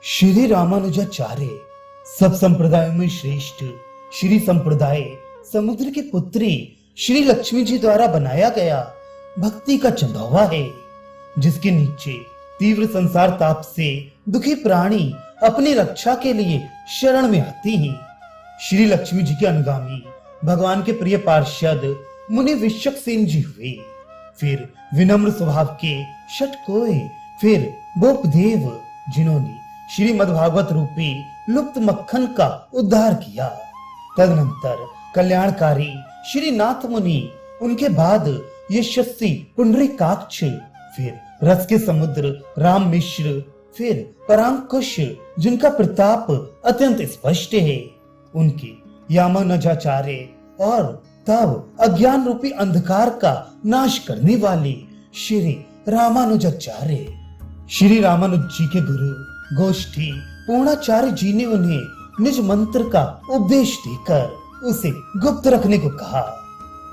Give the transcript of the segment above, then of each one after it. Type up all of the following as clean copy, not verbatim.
श्री रामानुजाचार्य सब संप्रदायों में श्रेष्ठ श्री संप्रदाय समुद्र की पुत्री श्री लक्ष्मी जी द्वारा बनाया गया भक्ति का चंदौवा है, जिसके नीचे तीव्र संसार ताप से दुखी प्राणी अपनी रक्षा के लिए शरण में आती हैं। श्री लक्ष्मी जी के अनुगामी भगवान के प्रिय पार्षद मुनि विश्वक्सेन जी हुए, फिर विनम्र स्वभाव के षटकोय, फिर बोपदेव जिन्होंने श्रीमद् भागवत रूपी लुप्त मक्खन का उद्धार किया। तदनंतर कल्याणकारी श्री नाथ मुनि, उनके बाद यशस्वी पुंडरीकाक्ष, फिर रस के समुद्र राम मिश्र, फिर परांकुश जिनका प्रताप अत्यंत स्पष्ट है, उनके यामानुजाचार्य, और तब अज्ञान रूपी अंधकार का नाश करने वाले श्री रामानुजाचार्य। श्री रामानुज जी के गुरु गोष्ठी पूर्णाचार्य जी ने उन्हें निज मंत्र का उपदेश देकर उसे गुप्त रखने को कहा,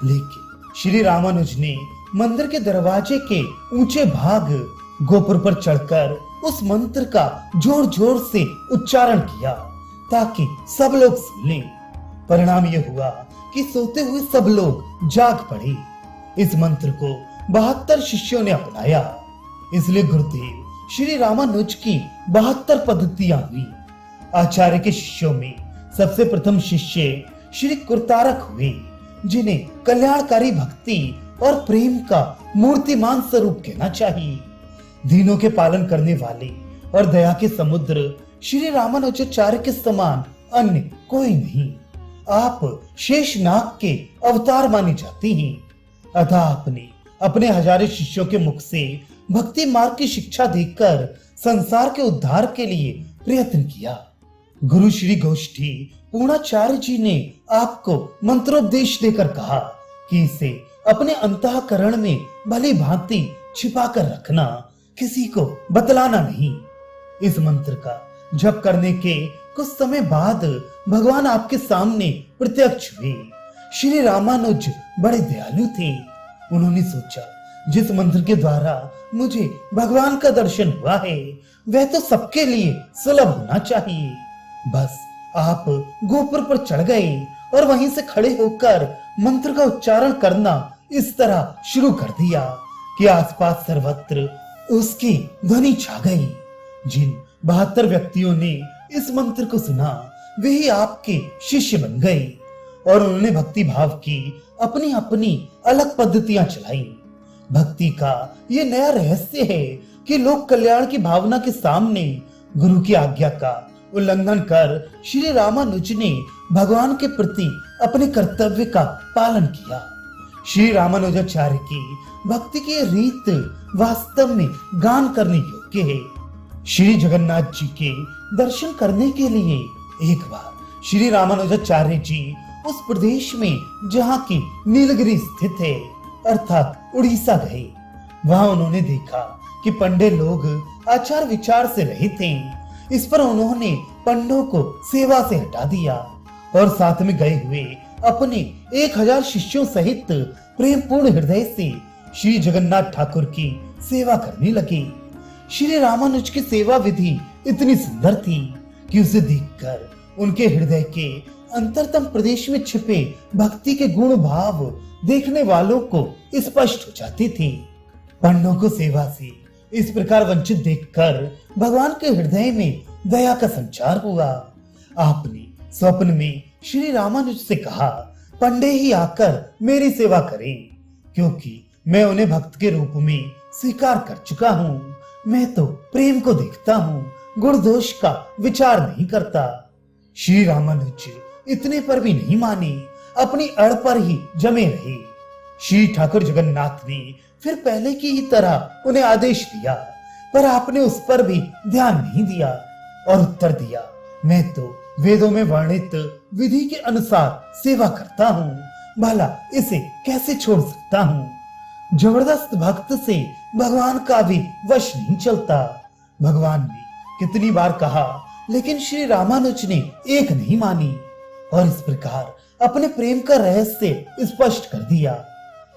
लेकिन श्री रामानुज ने मंदिर के दरवाजे के ऊंचे भाग गोपुर पर चढ़कर उस मंत्र का जोर जोर से उच्चारण किया ताकि सब लोग सुन लें। परिणाम यह हुआ कि सोते हुए सब लोग जाग पड़े। इस मंत्र को 72 शिष्यों ने अपनाया, इसलिए गुरुदेव श्री रामानुज की 72 पद्धतियां हुई। आचार्य के शिष्यों में सबसे प्रथम शिष्य श्री कुरतारक हुए, जिन्हें कल्याणकारी भक्ति और प्रेम का मूर्तिमान स्वरूप कहना चाहिए। दीनों के पालन करने वाले और दया के समुद्र श्री रामानुजाचार्य के समान अन्य कोई नहीं। आप शेषनाग के अवतार माने जाते हैं। अतः आपने अपने हजारों शिष्यों के मुख से भक्ति मार्ग की शिक्षा देकर संसार के उद्धार के लिए प्रयत्न किया। गुरु श्री गोष्ठी पूर्णाचार्य जी ने आपको मंत्रोपदेश देकर कहा कि इसे अपने अंतःकरण में भली भांति छिपा कर रखना, किसी को बतलाना नहीं। इस मंत्र का जप करने के कुछ समय बाद भगवान आपके सामने प्रत्यक्ष हुए। श्री रामानुज बड़े दयालु थे। उन्होंने सोचा, जिस मंत्र के द्वारा मुझे भगवान का दर्शन हुआ है वह तो सबके लिए सुलभ होना चाहिए। बस आप गोपुर पर चढ़ गए और वहीं से खड़े होकर मंत्र का उच्चारण करना इस तरह शुरू कर दिया कि आसपास सर्वत्र उसकी ध्वनि छा गई। जिन 72 व्यक्तियों ने इस मंत्र को सुना वे ही आपके शिष्य बन गए और उन्होंने भक्ति भाव की अपनी अपनी अलग पद्धतियां चलाई। भक्ति का ये नया रहस्य है कि लोक कल्याण की भावना के सामने गुरु की आज्ञा का उल्लंघन कर श्री रामानुज ने भगवान के प्रति अपने कर्तव्य का पालन किया। श्री रामानुजाचार्य की भक्ति की रीत वास्तव में गान करने योग्य है। श्री जगन्नाथ जी के दर्शन करने के लिए एक बार श्री रामानुजाचार्य जी उस प्रदेश में जहाँ की नीलगिरी स्थित है अर्थात उड़ीसा गए। वहां उन्होंने देखा कि पंडे लोग आचार विचार से रहित हैं। इस पर उन्होंने पंडों को सेवा से हटा दिया और साथ में गए हुए अपने 1000 शिष्यों सहित प्रेम पूर्ण हृदय से श्री जगन्नाथ ठाकुर की सेवा करने लगे। श्री रामानुज की सेवा विधि इतनी सुंदर थी कि उसे देखकर उनके हृदय के अंतरतम प्रदेश में छिपे भक्ति के गुण भाव देखने वालों को स्पष्ट हो जाते थे। पंडों को सेवा से इस प्रकार वंचित देखकर भगवान के हृदय में दया का संचार हुआ। आपने स्वप्न में श्री रामानुज से कहा, पंडे ही आकर मेरी सेवा करें, क्योंकि मैं उन्हें भक्त के रूप में स्वीकार कर चुका हूँ। मैं तो प्रेम को देखता हूँ, गुण दोष का विचार नहीं करता। श्री रामानुज इतने पर भी नहीं माने, अपनी अड़ पर ही जमे रहे। श्री ठाकुर जगन्नाथ ने फिर पहले की ही तरह उन्हें आदेश दिया, पर आपने उस पर भी ध्यान नहीं दिया और उत्तर दिया, मैं तो वेदों में वर्णित विधि के अनुसार सेवा करता हूँ, भला इसे कैसे छोड़ सकता हूँ। जबरदस्त भक्त से भगवान का भी वश नहीं चलता। भगवान ने कितनी बार कहा, लेकिन श्री रामानुज ने एक नहीं मानी और इस प्रकार अपने प्रेम का रहस्य स्पष्ट कर दिया।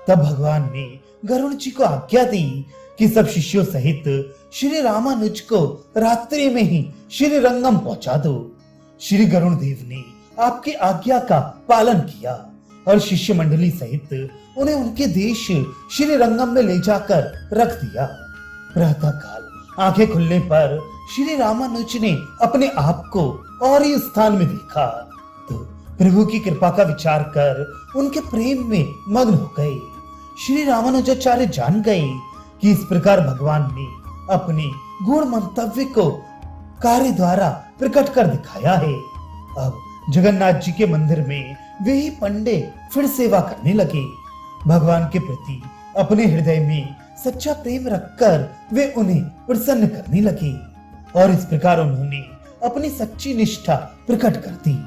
तब भगवान ने गरुड़ जी को आज्ञा दी कि सब शिष्यों सहित श्री रामानुज को रात्रि में ही श्री रंगम पहुंचा दो। श्री गरुण देव ने आपकी आज्ञा का पालन किया और शिष्य मंडली सहित उन्हें उनके देश श्री रंगम में ले जाकर रख दिया। प्रातः काल आंखें खुलने पर श्री रामानुज ने अपने आप को और ही स्थान में देखा तो प्रभु की कृपा का विचार कर उनके प्रेम में मग्न हो गए। श्री रामानुजाचार्य जान गए कि इस प्रकार भगवान ने अपने गुण मंतव्य को कार्य द्वारा प्रकट कर दिखाया है। अब जगन्नाथ जी के मंदिर में वे ही पंडे फिर सेवा करने लगे। भगवान के प्रति अपने हृदय में सच्चा प्रेम रखकर वे उन्हें प्रसन्न करने लगे और इस प्रकार उन्होंने अपनी सच्ची निष्ठा प्रकट कर दी।